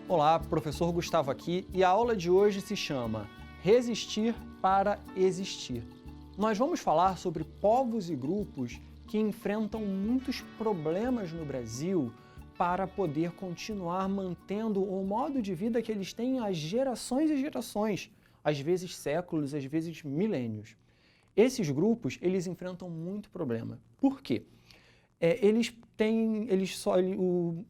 Olá, professor Gustavo aqui e a aula de hoje se chama Resistir para Existir. Nós vamos falar sobre povos e grupos que enfrentam muitos problemas no Brasil para poder continuar mantendo o modo de vida que eles têm há gerações e gerações, às vezes séculos, às vezes milênios. Esses grupos, eles enfrentam muito problema. Por quê?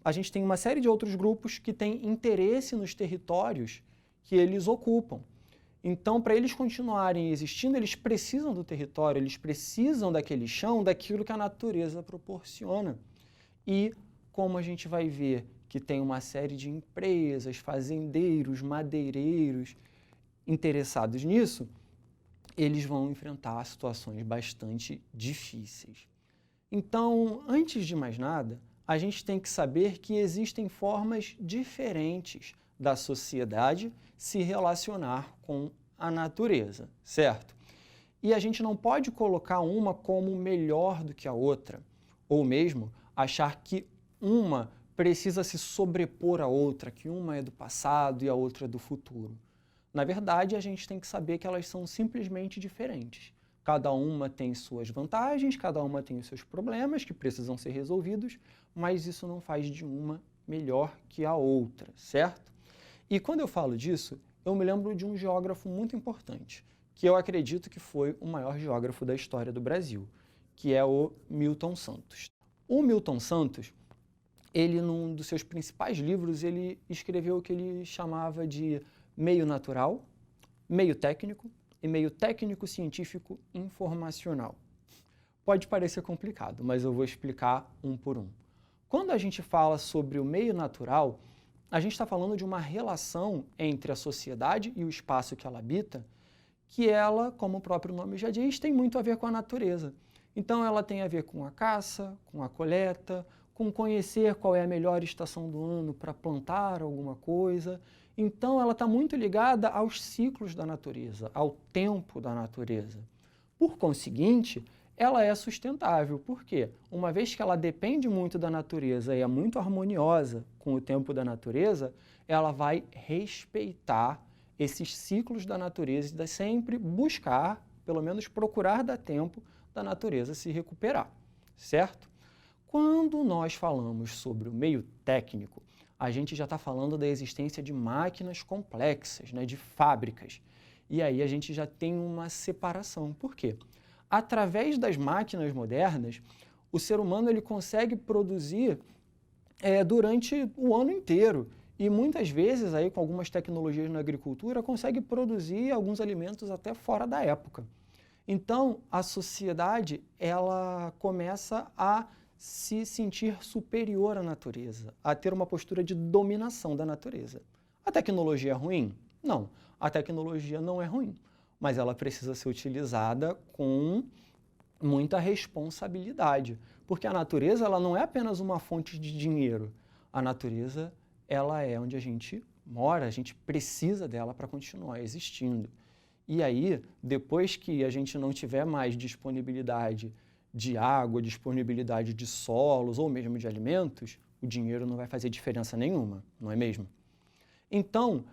A gente tem uma série de outros grupos que têm interesse nos territórios que eles ocupam. Então, para eles continuarem existindo, eles precisam do território, eles precisam daquele chão, daquilo que a natureza proporciona. E, como a gente vai ver que tem uma série de empresas, fazendeiros, madeireiros interessados nisso, eles vão enfrentar situações bastante difíceis. Então, antes de mais nada, a gente tem que saber que existem formas diferentes da sociedade se relacionar com a natureza, certo? E a gente não pode colocar uma como melhor do que a outra, ou mesmo achar que uma precisa se sobrepor à outra, que uma é do passado e a outra é do futuro. Na verdade, a gente tem que saber que elas são simplesmente diferentes. Cada uma tem suas vantagens, cada uma tem os seus problemas que precisam ser resolvidos, mas isso não faz de uma melhor que a outra, certo? E quando eu falo disso, eu me lembro de um geógrafo muito importante, que eu acredito que foi o maior geógrafo da história do Brasil, que é o Milton Santos. O Milton Santos, ele, num dos seus principais livros, ele escreveu o que ele chamava de meio natural, meio técnico e meio técnico-científico informacional. Pode parecer complicado, mas eu vou explicar um por um. Quando a gente fala sobre o meio natural, a gente está falando de uma relação entre a sociedade e o espaço que ela habita, que ela, como o próprio nome já diz, tem muito a ver com a natureza. Então ela tem a ver com a caça, com a coleta, com conhecer qual é a melhor estação do ano para plantar alguma coisa. Então, ela está muito ligada aos ciclos da natureza, ao tempo da natureza. Por conseguinte, ela é sustentável. Por quê? Uma vez que ela depende muito da natureza e é muito harmoniosa com o tempo da natureza, ela vai respeitar esses ciclos da natureza e sempre buscar, pelo menos procurar dar tempo da natureza se recuperar, certo? Quando nós falamos sobre o meio técnico, a gente já está falando da existência de máquinas complexas, né, de fábricas. E aí a gente já tem uma separação. Por quê? Através das máquinas modernas, o ser humano ele consegue produzir durante o ano inteiro. E muitas vezes, aí, com algumas tecnologias na agricultura, consegue produzir alguns alimentos até fora da época. Então, a sociedade ela começa a se sentir superior à natureza, a ter uma postura de dominação da natureza. A tecnologia é ruim? Não, a tecnologia não é ruim, mas ela precisa ser utilizada com muita responsabilidade, porque a natureza ela não é apenas uma fonte de dinheiro, a natureza ela é onde a gente mora, a gente precisa dela para continuar existindo. E aí, depois que a gente não tiver mais disponibilidade de água, disponibilidade de solos ou mesmo de alimentos, o dinheiro não vai fazer diferença nenhuma, não é mesmo? Então,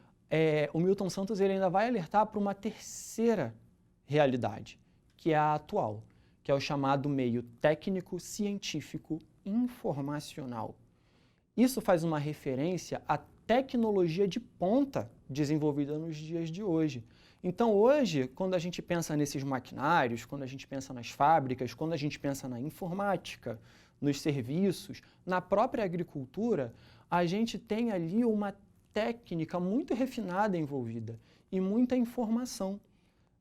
o Milton Santos ele ainda vai alertar para uma terceira realidade, que é a atual, que é o chamado meio técnico-científico informacional. Isso faz uma referência à tecnologia de ponta desenvolvida nos dias de hoje. Então, hoje, quando a gente pensa nesses maquinários, quando a gente pensa nas fábricas, quando a gente pensa na informática, nos serviços, na própria agricultura, a gente tem ali uma técnica muito refinada envolvida e muita informação,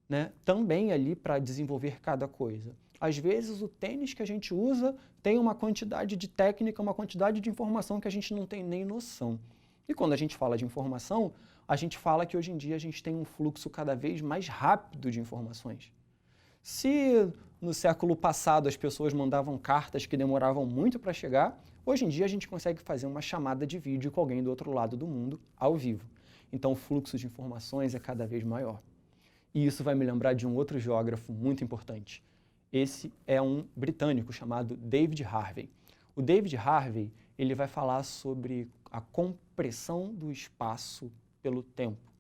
né? Também ali para desenvolver cada coisa. Às vezes, o tênis que a gente usa tem uma quantidade de técnica, uma quantidade de informação que a gente não tem nem noção. E quando a gente fala de informação, a gente fala que hoje em dia a gente tem um fluxo cada vez mais rápido de informações. Se no século passado as pessoas mandavam cartas que demoravam muito para chegar, hoje em dia a gente consegue fazer uma chamada de vídeo com alguém do outro lado do mundo, ao vivo. Então o fluxo de informações é cada vez maior. E isso vai me lembrar de um outro geógrafo muito importante. Esse é um britânico chamado David Harvey. O David Harvey ele vai falar sobre a compressão do espaço pelo tempo.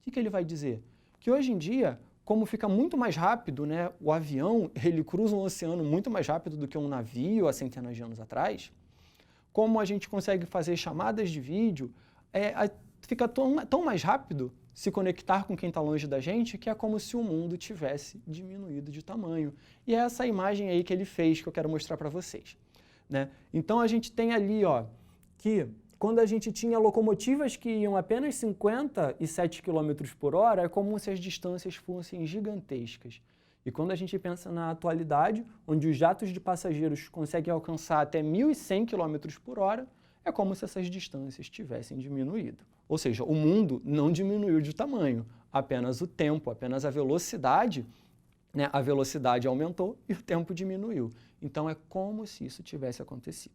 O que ele vai dizer? Que hoje em dia, como fica muito mais rápido, né, o avião ele cruza um oceano muito mais rápido do que um navio há centenas de anos atrás, como a gente consegue fazer chamadas de vídeo, fica tão mais rápido se conectar com quem está longe da gente, que é como se o mundo tivesse diminuído de tamanho. E é essa imagem aí que ele fez que eu quero mostrar para vocês, né? Então a gente tem ali, ó, que quando a gente tinha locomotivas que iam apenas 57 km por hora, é como se as distâncias fossem gigantescas. E quando a gente pensa na atualidade, onde os jatos de passageiros conseguem alcançar até 1.100 km por hora, é como se essas distâncias tivessem diminuído. Ou seja, o mundo não diminuiu de tamanho, apenas o tempo, apenas a velocidade, né, a velocidade aumentou e o tempo diminuiu. Então é como se isso tivesse acontecido.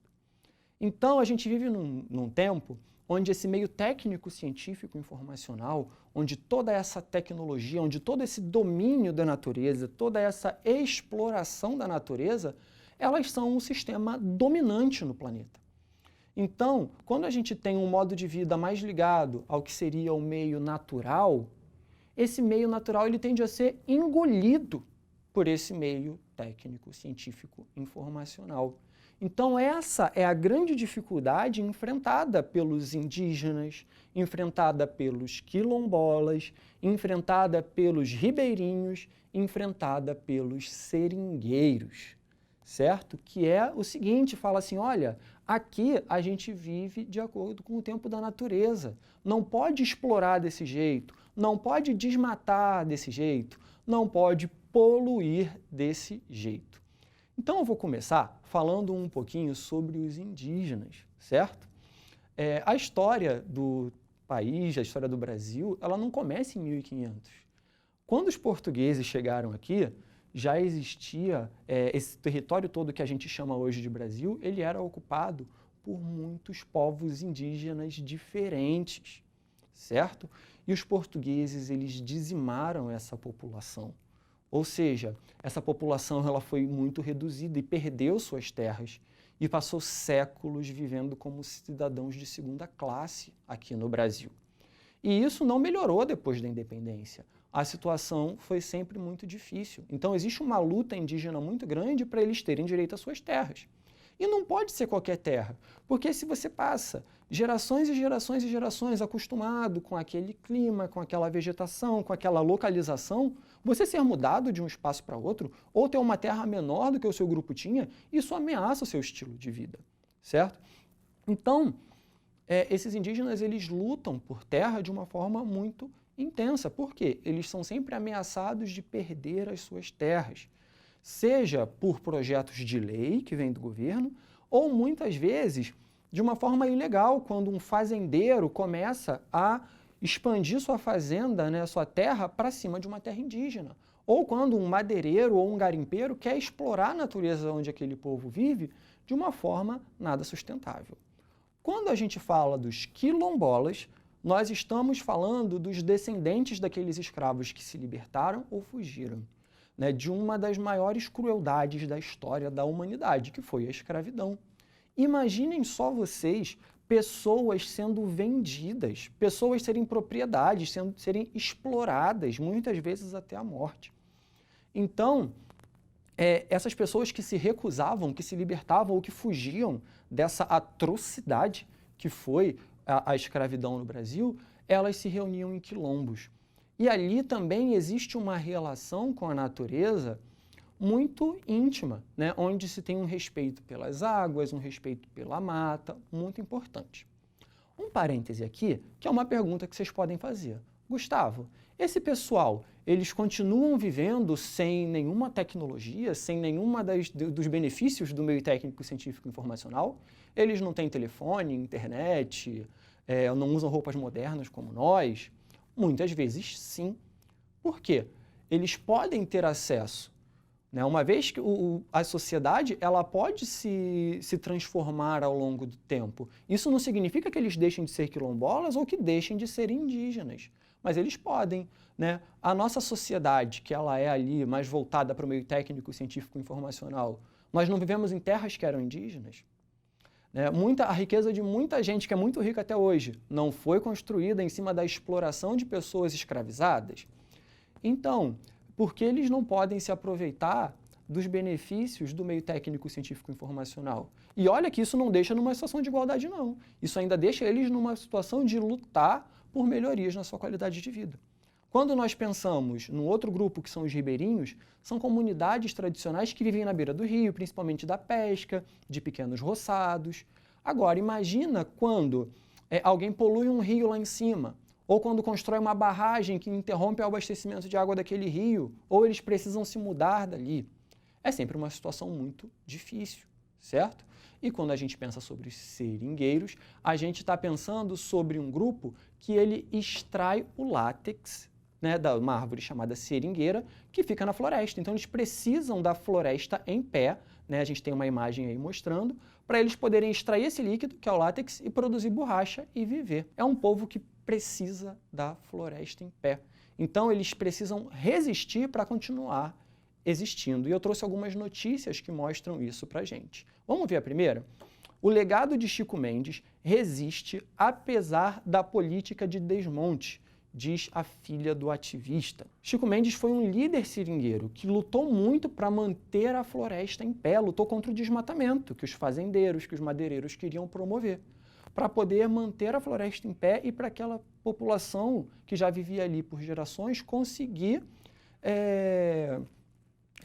Então a gente vive num tempo onde esse meio técnico, científico, informacional, onde toda essa tecnologia, onde todo esse domínio da natureza, toda essa exploração da natureza, elas são um sistema dominante no planeta. Então, quando a gente tem um modo de vida mais ligado ao que seria o meio natural, esse meio natural ele tende a ser engolido por esse meio técnico, científico, informacional. Então essa é a grande dificuldade enfrentada pelos indígenas, enfrentada pelos quilombolas, enfrentada pelos ribeirinhos, enfrentada pelos seringueiros, certo? Que é o seguinte, fala assim, olha, aqui a gente vive de acordo com o tempo da natureza, não pode explorar desse jeito, não pode desmatar desse jeito, não pode poluir desse jeito. Então eu vou começar falando um pouquinho sobre os indígenas, certo? A história do país, a história do Brasil, ela não começa em 1500. Quando os portugueses chegaram aqui, já existia esse território todo que a gente chama hoje de Brasil, ele era ocupado por muitos povos indígenas diferentes, certo? E os portugueses, eles dizimaram essa população. Ou seja, essa população ela foi muito reduzida e perdeu suas terras e passou séculos vivendo como cidadãos de segunda classe aqui no Brasil. E isso não melhorou depois da independência. A situação foi sempre muito difícil. Então existe uma luta indígena muito grande para eles terem direito às suas terras. E não pode ser qualquer terra, porque se você passa gerações e gerações e gerações acostumado com aquele clima, com aquela vegetação, com aquela localização, você ser mudado de um espaço para outro ou ter uma terra menor do que o seu grupo tinha, isso ameaça o seu estilo de vida, certo? Então, esses indígenas, eles lutam por terra de uma forma muito intensa. Por quê? Eles são sempre ameaçados de perder as suas terras, seja por projetos de lei que vêm do governo, ou muitas vezes de uma forma ilegal, quando um fazendeiro começa a expandir sua fazenda, né, sua terra, para cima de uma terra indígena. Ou quando um madeireiro ou um garimpeiro quer explorar a natureza onde aquele povo vive de uma forma nada sustentável. Quando a gente fala dos quilombolas, nós estamos falando dos descendentes daqueles escravos que se libertaram ou fugiram, né, de uma das maiores crueldades da história da humanidade, que foi a escravidão. Imaginem só vocês, pessoas sendo vendidas, pessoas serem propriedades, serem exploradas, muitas vezes até a morte. Então, essas pessoas que se recusavam, que se libertavam ou que fugiam dessa atrocidade que foi a escravidão no Brasil, elas se reuniam em quilombos. E ali também existe uma relação com a natureza muito íntima, né? Onde se tem um respeito pelas águas, um respeito pela mata, muito importante. Um parêntese aqui, que é uma pergunta que vocês podem fazer. Gustavo, esse pessoal, eles continuam vivendo sem nenhuma tecnologia, sem nenhuma dos benefícios do meio técnico, científico e informacional? Eles não têm telefone, internet, não usam roupas modernas como nós? Muitas vezes, sim. Por quê? Eles podem ter acesso, né? Uma vez que a sociedade ela pode se transformar ao longo do tempo. Isso não significa que eles deixem de ser quilombolas ou que deixem de ser indígenas, mas eles podem, né? A nossa sociedade, que ela é ali mais voltada para o meio técnico, científico e informacional, nós não vivemos em terras que eram indígenas, A riqueza de muita gente que é muito rica até hoje não foi construída em cima da exploração de pessoas escravizadas? Então, por que eles não podem se aproveitar dos benefícios do meio técnico, científico e informacional? E olha que isso não deixa numa situação de igualdade, não. Isso ainda deixa eles numa situação de lutar por melhorias na sua qualidade de vida. Quando nós pensamos no outro grupo, que são os ribeirinhos, são comunidades tradicionais que vivem na beira do rio, principalmente da pesca, de pequenos roçados. Agora, imagina quando alguém polui um rio lá em cima, ou quando constrói uma barragem que interrompe o abastecimento de água daquele rio, ou eles precisam se mudar dali. É sempre uma situação muito difícil, certo? E quando a gente pensa sobre os seringueiros, a gente está pensando sobre um grupo que ele extrai o látex, de uma árvore chamada seringueira, que fica na floresta. Então, eles precisam da floresta em pé, a gente tem uma imagem aí mostrando, para eles poderem extrair esse líquido, que é o látex, e produzir borracha e viver. É um povo que precisa da floresta em pé. Então, eles precisam resistir para continuar existindo. E eu trouxe algumas notícias que mostram isso para a gente. Vamos ver a primeira? O legado de Chico Mendes resiste apesar da política de desmonte, diz a filha do ativista. Chico Mendes foi um líder seringueiro que lutou muito para manter a floresta em pé, lutou contra o desmatamento que os fazendeiros, que os madeireiros queriam promover, para poder manter a floresta em pé e para aquela população que já vivia ali por gerações conseguir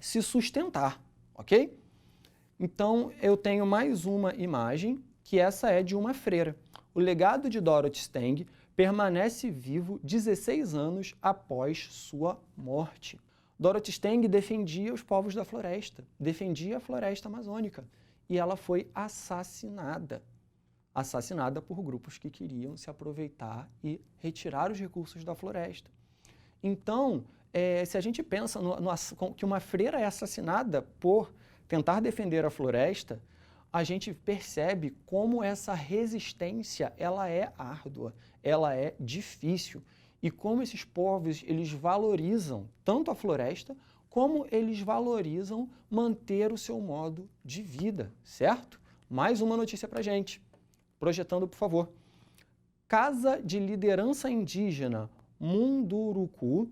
se sustentar, ok? Então, eu tenho mais uma imagem, que essa é de uma freira. O legado de Dorothy Stang permanece vivo 16 anos após sua morte. Dorothy Stang defendia os povos da floresta, defendia a floresta amazônica, e ela foi assassinada. Assassinada por grupos que queriam se aproveitar e retirar os recursos da floresta. Então, se a gente pensa que uma freira é assassinada por tentar defender a floresta, a gente percebe como essa resistência ela é árdua, ela é difícil, e como esses povos eles valorizam tanto a floresta, como eles valorizam manter o seu modo de vida, certo? Mais uma notícia para a gente. Projetando, por favor. Casa de liderança indígena Munduruku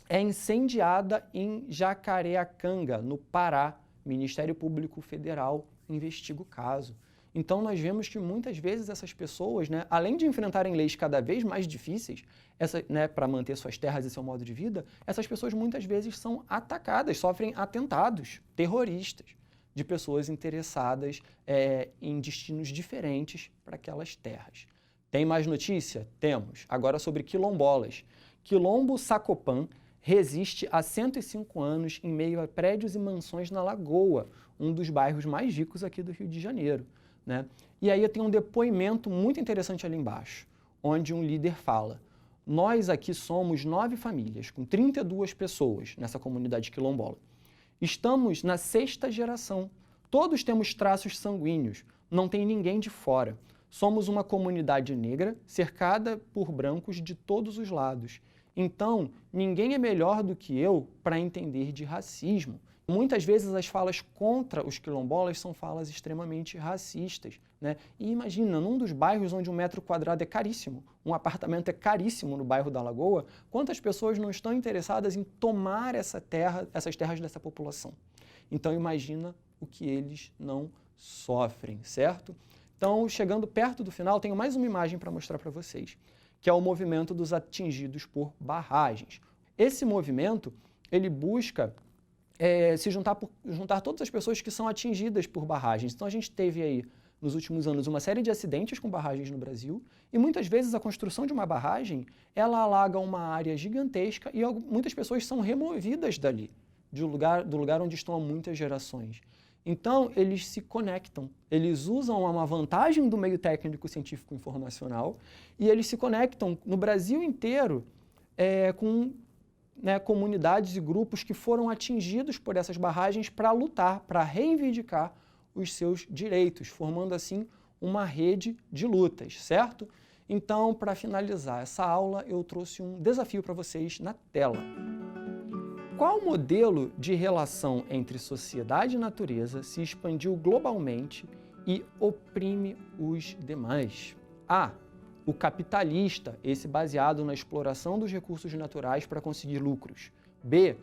é incendiada em Jacareacanga, no Pará. Ministério Público Federal investiga o caso. Então, nós vemos que muitas vezes essas pessoas, além de enfrentarem leis cada vez mais difíceis para manter suas terras e seu modo de vida, essas pessoas muitas vezes são atacadas, sofrem atentados terroristas de pessoas interessadas em destinos diferentes para aquelas terras. Tem mais notícia? Temos. Agora sobre quilombolas. Quilombo Sacopã resiste há 105 anos em meio a prédios e mansões na Lagoa, um dos bairros mais ricos aqui do Rio de Janeiro. E aí eu tenho um depoimento muito interessante ali embaixo, onde um líder fala: nós aqui somos 9 famílias, com 32 pessoas nessa comunidade quilombola. Estamos na 6ª geração, todos temos traços sanguíneos, não tem ninguém de fora. Somos uma comunidade negra cercada por brancos de todos os lados. Então, ninguém é melhor do que eu para entender de racismo. Muitas vezes as falas contra os quilombolas são falas extremamente racistas. E imagina, num dos bairros onde um metro quadrado é caríssimo, um apartamento é caríssimo no bairro da Lagoa, quantas pessoas não estão interessadas em tomar essas terras dessa população? Então imagina o que eles não sofrem, certo? Então, chegando perto do final, tenho mais uma imagem para mostrar para vocês, que é o movimento dos atingidos por barragens. Esse movimento, ele busca juntar todas as pessoas que são atingidas por barragens. Então, a gente teve aí, nos últimos anos, uma série de acidentes com barragens no Brasil, e muitas vezes a construção de uma barragem, ela alaga uma área gigantesca e muitas pessoas são removidas dali, do lugar onde estão há muitas gerações. Então, eles se conectam, eles usam uma vantagem do meio técnico, científico e informacional, e eles se conectam no Brasil inteiro com comunidades e grupos que foram atingidos por essas barragens para lutar, para reivindicar os seus direitos, formando assim uma rede de lutas, certo? Então, para finalizar essa aula, eu trouxe um desafio para vocês na tela. Qual modelo de relação entre sociedade e natureza se expandiu globalmente e oprime os demais. A. O capitalista, esse baseado na exploração dos recursos naturais para conseguir lucros. B.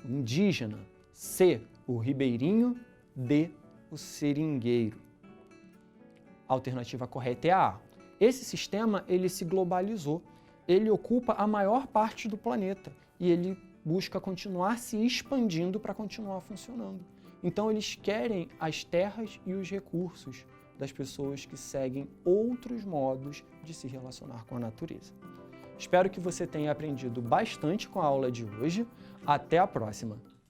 O indígena. C. O ribeirinho. D. O seringueiro. A alternativa correta é a A. Esse sistema, ele se globalizou. Ele ocupa a maior parte do planeta e ele busca continuar se expandindo para continuar funcionando. Então, eles querem as terras e os recursos das pessoas que seguem outros modos de se relacionar com a natureza. Espero que você tenha aprendido bastante com a aula de hoje. Até a próxima!